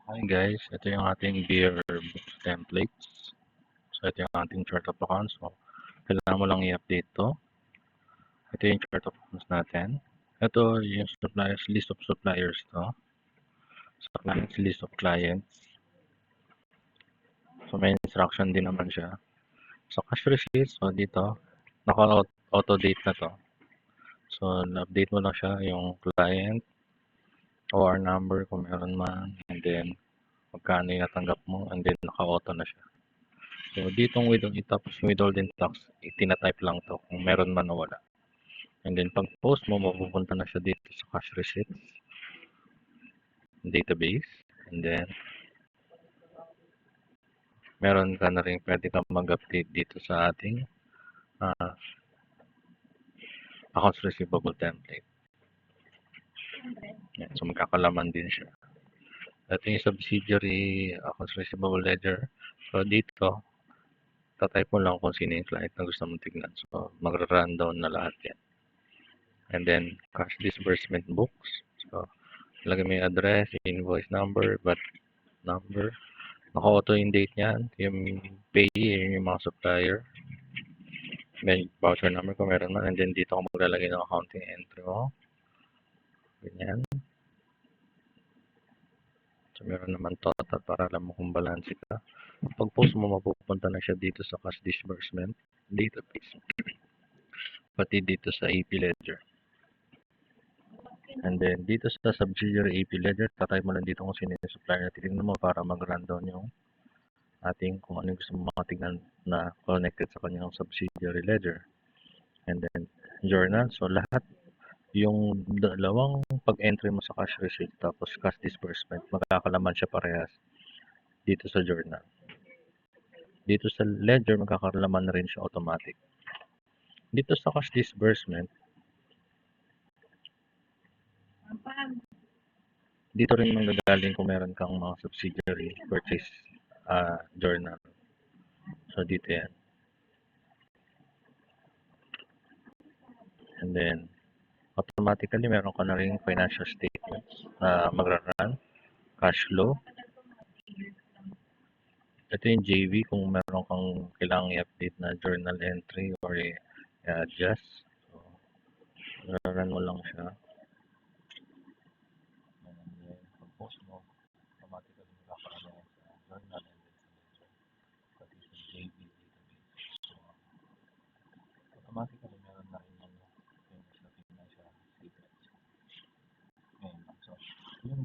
Hi guys, ito yung ating beer books templates. So ito yung ating chart of accounts. So kailangan mo lang i-update to. Ito yung chart of accounts natin. Ito yung suppliers, list of suppliers to. Sa clients, list of clients. So may instruction din naman siya. So cash receipts, so dito, naka-auto-date na to. So na-update mo lang siya yung client, OR number kung meron man, and then magkano yung natanggap mo, and then naka-auto na siya. So, ditong itapos yung withholding tax, itinatype lang to kung meron man o wala. And then, pag post mo, mapupunta na siya dito sa cash receipts database. And then, meron ka na rin pwede kang mag-update dito sa ating uh, accounts receivable template. Yan, so, magkakalaman din siya. Ito yung subsidiary accounts receivable ledger. So, dito, tatype mo lang kung sino yung client na gusto mong tignan. So, magra-run down na lahat yan. And then, cash disbursement books. So, lagay mo yung address, invoice number, VAT number. Naka-auto yung date niyan. Yung payee, yung mga supplier. Then, voucher number kung meron man. And then, dito ako maglalagay ng accounting entry mo. Ganyan. So, meron naman total para alam mo kung balance ka. Pag post mo, mapupunta na siya dito sa cash disbursement database. Pati dito sa AP Ledger. And then, dito sa subsidiary AP Ledger, tatay mo lang dito kung sino yung supplier na titignan mo para mag-run down yung ating kung ano gusto mo matignan na connected sa kanyang subsidiary ledger. And then, journal. So, lahat yung dalawang pag-entry mo sa cash receipt tapos cash disbursement, magkakalaman siya parehas dito sa journal. Dito sa ledger, magkakalaman na rin siya automatic. Dito sa cash disbursement, dito rin manggagaling kung meron kang mga subsidiary purchase journal. So, dito yan. And then, automatically, meron ka na rin financial statements na magra-run, cash flow. Ito yung JV kung meron kang kailangang i-update na journal entry or i-adjust. So, magra-run mo lang siya. And then, pag-post mo, automatically magkakaroon sa journal and then sa ledger. Pati sa JV database. So, automatically meron na rin yung financial statements. Ngayon, so, yung